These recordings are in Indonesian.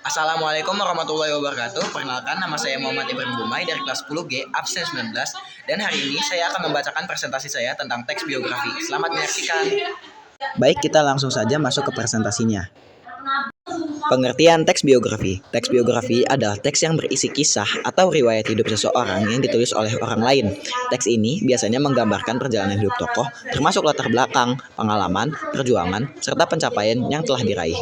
Assalamualaikum warahmatullahi wabarakatuh. Perkenalkan, nama saya Muhammad Ibrahim Gumai dari kelas 10G absen 19. Dan hari ini saya akan membacakan presentasi saya tentang teks biografi. Selamat menyaksikan. Baik, kita langsung saja masuk ke presentasinya. Pengertian teks biografi. Teks biografi adalah teks yang berisi kisah atau riwayat hidup seseorang yang ditulis oleh orang lain. Teks ini biasanya menggambarkan perjalanan hidup tokoh, termasuk latar belakang, pengalaman, perjuangan, serta pencapaian yang telah diraih.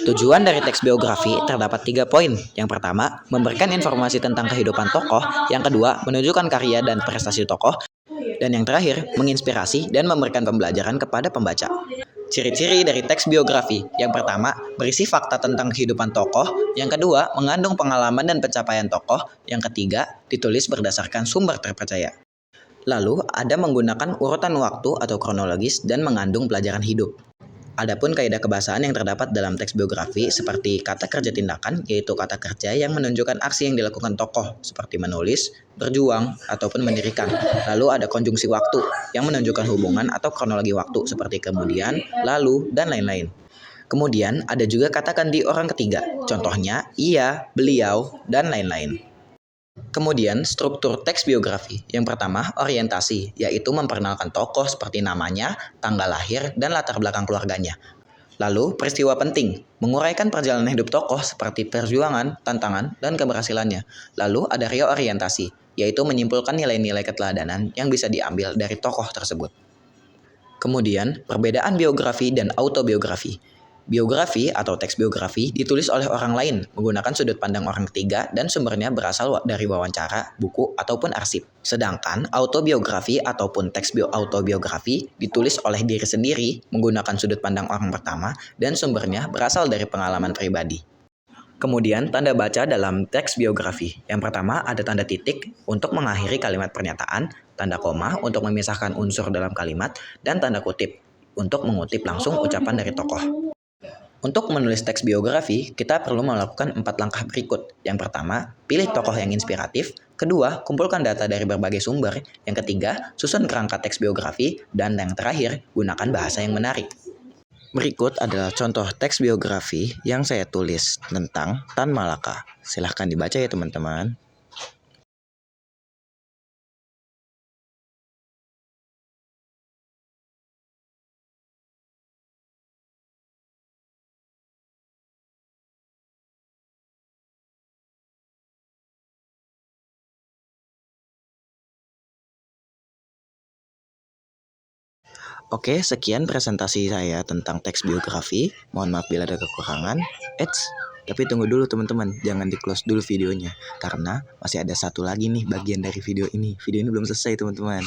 Tujuan dari teks biografi terdapat 3 poin. Yang pertama, memberikan informasi tentang kehidupan tokoh. Yang kedua, menunjukkan karya dan prestasi tokoh. Dan yang terakhir, menginspirasi dan memberikan pembelajaran kepada pembaca. Ciri-ciri dari teks biografi. Yang pertama, berisi fakta tentang kehidupan tokoh. Yang kedua, mengandung pengalaman dan pencapaian tokoh. Yang ketiga, ditulis berdasarkan sumber terpercaya. Lalu, ada menggunakan urutan waktu atau kronologis dan mengandung pelajaran hidup. Adapun kaidah kebahasaan yang terdapat dalam teks biografi seperti kata kerja tindakan, yaitu kata kerja yang menunjukkan aksi yang dilakukan tokoh seperti menulis, berjuang, ataupun mendirikan. Lalu ada konjungsi waktu yang menunjukkan hubungan atau kronologi waktu seperti kemudian, lalu, dan lain-lain. Kemudian ada juga kata ganti orang ketiga, contohnya ia, beliau, dan lain-lain. Kemudian, struktur teks biografi. Yang pertama, orientasi, yaitu memperkenalkan tokoh seperti namanya, tanggal lahir, dan latar belakang keluarganya. Lalu, peristiwa penting, menguraikan perjalanan hidup tokoh seperti perjuangan, tantangan, dan keberhasilannya. Lalu, ada reorientasi, yaitu menyimpulkan nilai-nilai keteladanan yang bisa diambil dari tokoh tersebut. Kemudian, perbedaan biografi dan autobiografi. Biografi atau teks biografi ditulis oleh orang lain menggunakan sudut pandang orang ketiga dan sumbernya berasal dari wawancara, buku, ataupun arsip. Sedangkan autobiografi ataupun teks autobiografi ditulis oleh diri sendiri menggunakan sudut pandang orang pertama dan sumbernya berasal dari pengalaman pribadi. Kemudian tanda baca dalam teks biografi. Yang pertama ada tanda titik untuk mengakhiri kalimat pernyataan, tanda koma untuk memisahkan unsur dalam kalimat, dan tanda kutip untuk mengutip langsung ucapan dari tokoh. Untuk menulis teks biografi, kita perlu melakukan 4 langkah berikut. Yang pertama, pilih tokoh yang inspiratif. Kedua, kumpulkan data dari berbagai sumber. Yang ketiga, susun kerangka teks biografi. Dan yang terakhir, gunakan bahasa yang menarik. Berikut adalah contoh teks biografi yang saya tulis tentang Tan Malaka. Silahkan dibaca ya teman-teman. Oke, sekian presentasi saya tentang teks biografi. Mohon maaf bila ada kekurangan. Tapi tunggu dulu teman-teman, jangan di-close dulu videonya. Karena masih ada satu lagi nih bagian dari video ini. Video ini belum selesai teman-teman.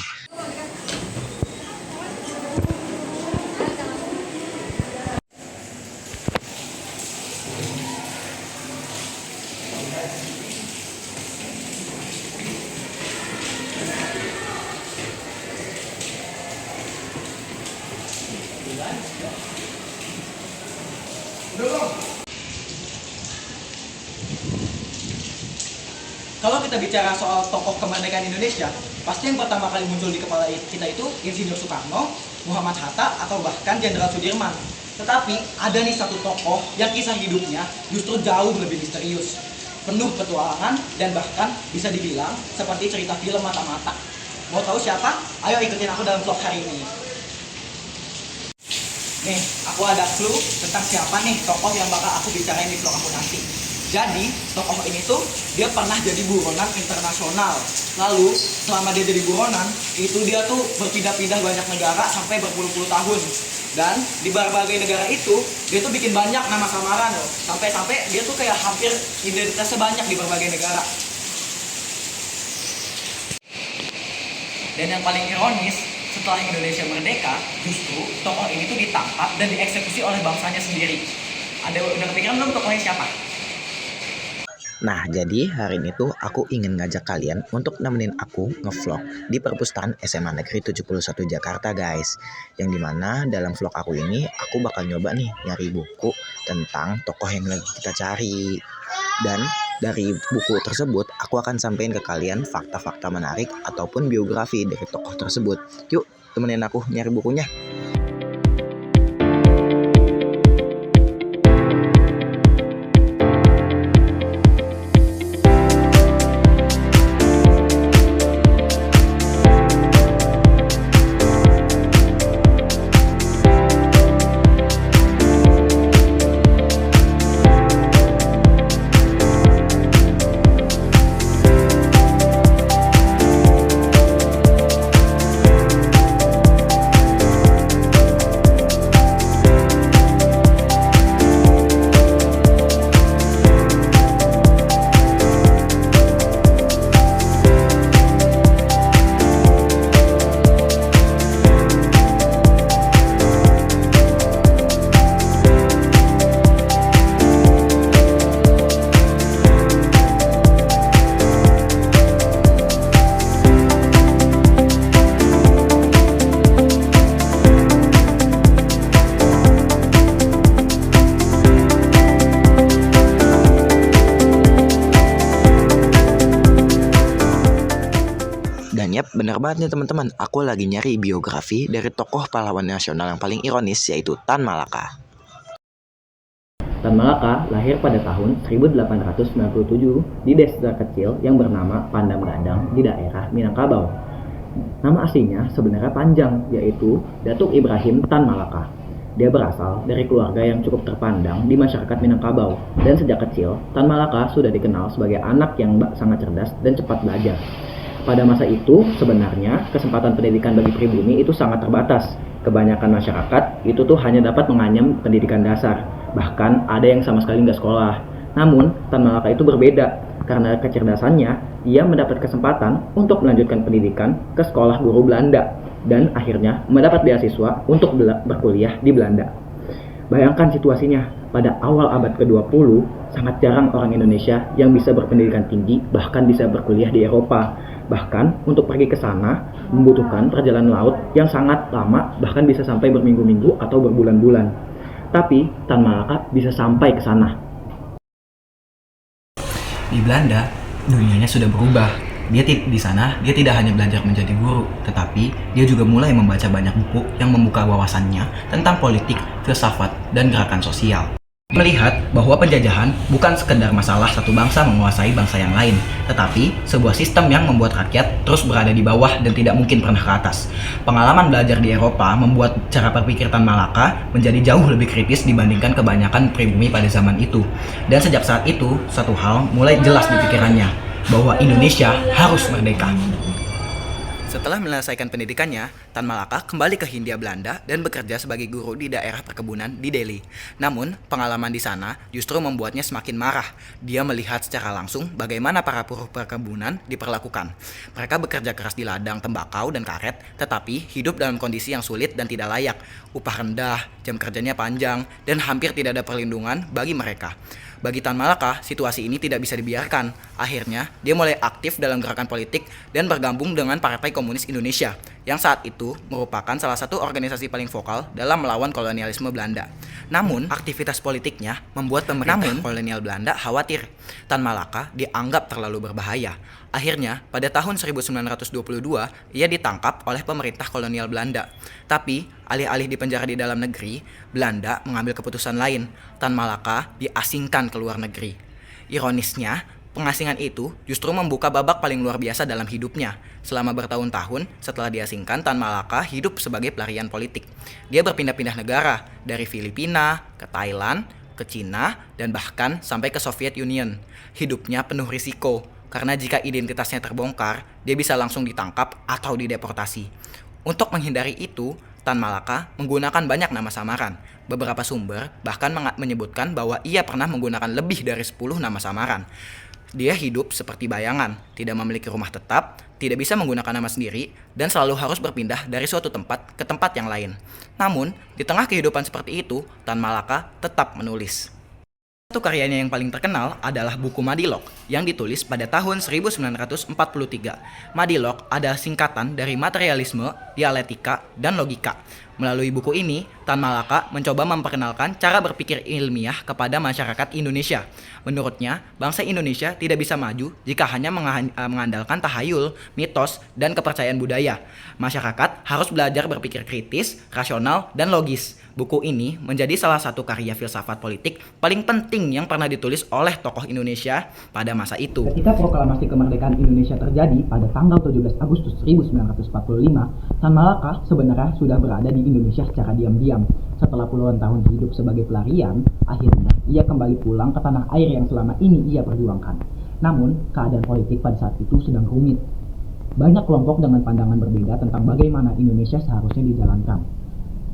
Kalau kita bicara soal tokoh kemerdekaan Indonesia, pasti yang pertama kali muncul di kepala kita itu Insinyur Soekarno, Muhammad Hatta, atau bahkan Jenderal Sudirman. Tetapi ada nih satu tokoh yang kisah hidupnya justru jauh lebih misterius, penuh petualangan, dan bahkan bisa dibilang seperti cerita film mata-mata. Mau tahu siapa? Ayo ikutin aku dalam vlog hari ini. Nih, aku ada clue tentang siapa nih tokoh yang bakal aku bicarain di vlog aku nanti. Jadi, tokoh ini tuh dia pernah jadi buronan internasional. Lalu, selama dia jadi buronan, itu dia tuh berpindah-pindah banyak negara sampai berpuluh-puluh tahun. Dan di berbagai negara itu, dia tuh bikin banyak nama samaran loh. Sampai-sampai dia tuh kayak hampir identitasnya banyak di berbagai negara. Dan yang paling ironis, setelah Indonesia merdeka, justru tokoh ini tuh ditangkap dan dieksekusi oleh bangsanya sendiri. Udah kepikiran belum tokohnya siapa? Nah, jadi hari ini tuh aku ingin ngajak kalian untuk nemenin aku ngevlog di perpustakaan SMA Negeri 71 Jakarta guys. Yang dimana dalam vlog aku ini aku bakal nyoba nih nyari buku tentang tokoh yang lagi kita cari. Dan dari buku tersebut aku akan sampaikan ke kalian fakta-fakta menarik ataupun biografi dari tokoh tersebut. Yuk temenin aku nyari bukunya. Yap, benar banget nih teman-teman. Aku lagi nyari biografi dari tokoh pahlawan nasional yang paling ironis, yaitu Tan Malaka. Tan Malaka lahir pada tahun 1897 di desa kecil yang bernama Pandam Gadang di daerah Minangkabau. Nama aslinya sebenarnya panjang, yaitu Datuk Ibrahim Tan Malaka. Dia berasal dari keluarga yang cukup terpandang di masyarakat Minangkabau, dan sejak kecil, Tan Malaka sudah dikenal sebagai anak yang sangat cerdas dan cepat belajar. Pada masa itu, sebenarnya kesempatan pendidikan bagi pribumi itu sangat terbatas. Kebanyakan masyarakat itu tuh hanya dapat menganyam pendidikan dasar, bahkan ada yang sama sekali nggak sekolah. Namun, Tan Malaka itu berbeda, karena kecerdasannya, ia mendapat kesempatan untuk melanjutkan pendidikan ke sekolah guru Belanda, dan akhirnya mendapat beasiswa untuk berkuliah di Belanda. Bayangkan situasinya, pada awal abad ke-20, sangat jarang orang Indonesia yang bisa berpendidikan tinggi, bahkan bisa berkuliah di Eropa. Bahkan untuk pergi ke sana membutuhkan perjalanan laut yang sangat lama, bahkan bisa sampai berminggu-minggu atau berbulan-bulan. Tapi Tan Malaka bisa sampai ke sana. Di Belanda, dunianya sudah berubah. Di sana, dia tidak hanya belajar menjadi guru, tetapi dia juga mulai membaca banyak buku yang membuka wawasannya tentang politik, filsafat, dan gerakan sosial. Melihat bahwa penjajahan bukan sekedar masalah satu bangsa menguasai bangsa yang lain, tetapi sebuah sistem yang membuat rakyat terus berada di bawah dan tidak mungkin pernah ke atas. Pengalaman belajar di Eropa membuat cara berpikir Tan Malaka menjadi jauh lebih kritis dibandingkan kebanyakan pribumi pada zaman itu. Dan sejak saat itu, satu hal mulai jelas di pikirannya, bahwa Indonesia harus merdeka. Setelah menyelesaikan pendidikannya, Tan Malaka kembali ke Hindia Belanda dan bekerja sebagai guru di daerah perkebunan di Delhi. Namun, pengalaman di sana justru membuatnya semakin marah. Dia melihat secara langsung bagaimana para buruh perkebunan diperlakukan. Mereka bekerja keras di ladang tembakau dan karet, tetapi hidup dalam kondisi yang sulit dan tidak layak. Upah rendah, jam kerjanya panjang, dan hampir tidak ada perlindungan bagi mereka. Bagi Tan Malaka, situasi ini tidak bisa dibiarkan. Akhirnya, dia mulai aktif dalam gerakan politik dan bergabung dengan Partai Komunis Indonesia, yang saat itu merupakan salah satu organisasi paling vokal dalam melawan kolonialisme Belanda. Namun, aktivitas politiknya membuat pemerintah kolonial Belanda khawatir. Tan Malaka dianggap terlalu berbahaya. Akhirnya, pada tahun 1922, ia ditangkap oleh pemerintah kolonial Belanda. Tapi, alih-alih dipenjara di dalam negeri, Belanda mengambil keputusan lain. Tan Malaka diasingkan ke luar negeri. Ironisnya, pengasingan itu justru membuka babak paling luar biasa dalam hidupnya. Selama bertahun-tahun setelah diasingkan, Tan Malaka hidup sebagai pelarian politik. Dia berpindah-pindah negara, dari Filipina ke Thailand, ke Cina, dan bahkan sampai ke Soviet Union. Hidupnya penuh risiko, karena jika identitasnya terbongkar, dia bisa langsung ditangkap atau dideportasi. Untuk menghindari itu, Tan Malaka menggunakan banyak nama samaran. Beberapa sumber bahkan menyebutkan bahwa ia pernah menggunakan lebih dari 10 nama samaran. Dia hidup seperti bayangan, tidak memiliki rumah tetap, tidak bisa menggunakan nama sendiri, dan selalu harus berpindah dari suatu tempat ke tempat yang lain. Namun, di tengah kehidupan seperti itu, Tan Malaka tetap menulis. Satu karyanya yang paling terkenal adalah buku Madilog yang ditulis pada tahun 1943. Madilog adalah singkatan dari materialisme, dialektika, dan logika. Melalui buku ini, Tan Malaka mencoba memperkenalkan cara berpikir ilmiah kepada masyarakat Indonesia. Menurutnya, bangsa Indonesia tidak bisa maju jika hanya mengandalkan tahayul, mitos, dan kepercayaan budaya. Masyarakat harus belajar berpikir kritis, rasional, dan logis. Buku ini menjadi salah satu karya filsafat politik paling penting yang pernah ditulis oleh tokoh Indonesia pada masa itu. Ketika proklamasi kemerdekaan Indonesia terjadi pada tanggal 17 Agustus 1945, Tan Malaka sebenarnya sudah berada di Indonesia secara diam-diam. Setelah puluhan tahun hidup sebagai pelarian, akhirnya ia kembali pulang ke tanah air yang selama ini ia perjuangkan. Namun, keadaan politik pada saat itu sedang rumit. Banyak kelompok dengan pandangan berbeda tentang bagaimana Indonesia seharusnya dijalankan.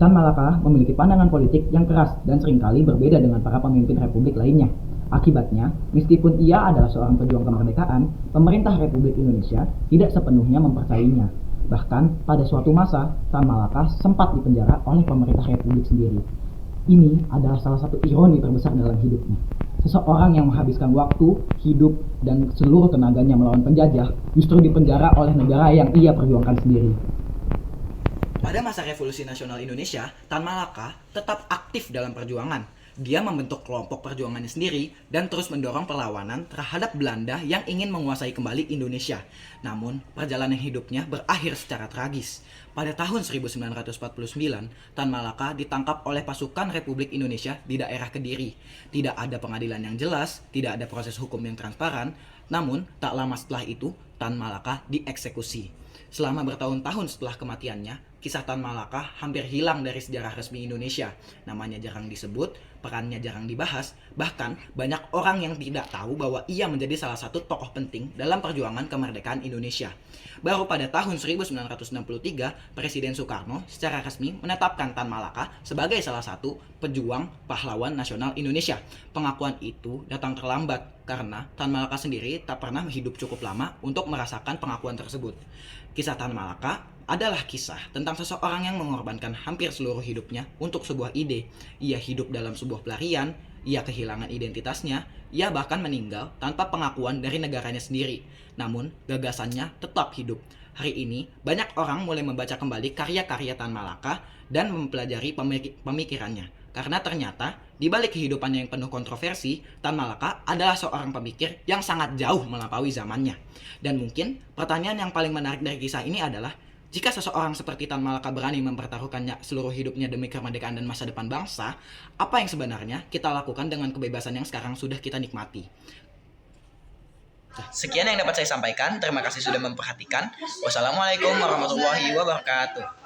Tan Malaka memiliki pandangan politik yang keras dan seringkali berbeda dengan para pemimpin republik lainnya. Akibatnya, meskipun ia adalah seorang pejuang kemerdekaan, pemerintah Republik Indonesia tidak sepenuhnya mempercayainya. Bahkan, pada suatu masa, Tan Malaka sempat dipenjara oleh pemerintah republik sendiri. Ini adalah salah satu ironi terbesar dalam hidupnya. Seseorang yang menghabiskan waktu, hidup, dan seluruh tenaganya melawan penjajah, justru dipenjara oleh negara yang ia perjuangkan sendiri. Pada masa Revolusi Nasional Indonesia, Tan Malaka tetap aktif dalam perjuangan. Dia membentuk kelompok perjuangannya sendiri dan terus mendorong perlawanan terhadap Belanda yang ingin menguasai kembali Indonesia. Namun, perjalanan hidupnya berakhir secara tragis. Pada tahun 1949, Tan Malaka ditangkap oleh pasukan Republik Indonesia di daerah Kediri. Tidak ada pengadilan yang jelas, tidak ada proses hukum yang transparan, namun tak lama setelah itu Tan Malaka dieksekusi. Selama bertahun-tahun setelah kematiannya, kisah Tan Malaka hampir hilang dari sejarah resmi Indonesia. Namanya jarang disebut, perannya jarang dibahas, bahkan banyak orang yang tidak tahu bahwa ia menjadi salah satu tokoh penting dalam perjuangan kemerdekaan Indonesia. Baru pada tahun 1963, Presiden Soekarno secara resmi menetapkan Tan Malaka sebagai salah satu pejuang pahlawan nasional Indonesia. Pengakuan itu datang terlambat karena Tan Malaka sendiri tak pernah hidup cukup lama untuk merasakan pengakuan tersebut. Kisah Tan Malaka adalah kisah tentang seseorang yang mengorbankan hampir seluruh hidupnya untuk sebuah ide. Ia hidup dalam sebuah pelarian, ia kehilangan identitasnya, ia bahkan meninggal tanpa pengakuan dari negaranya sendiri. Namun, gagasannya tetap hidup. Hari ini, banyak orang mulai membaca kembali karya-karya Tan Malaka dan mempelajari pemikirannya. Karena ternyata, di balik kehidupannya yang penuh kontroversi, Tan Malaka adalah seorang pemikir yang sangat jauh melampaui zamannya. Dan mungkin, pertanyaan yang paling menarik dari kisah ini adalah, jika seseorang seperti Tan Malaka berani mempertaruhkannya seluruh hidupnya demi kemerdekaan dan masa depan bangsa, apa yang sebenarnya kita lakukan dengan kebebasan yang sekarang sudah kita nikmati? Sekian yang dapat saya sampaikan. Terima kasih sudah memperhatikan. Wassalamualaikum warahmatullahi wabarakatuh.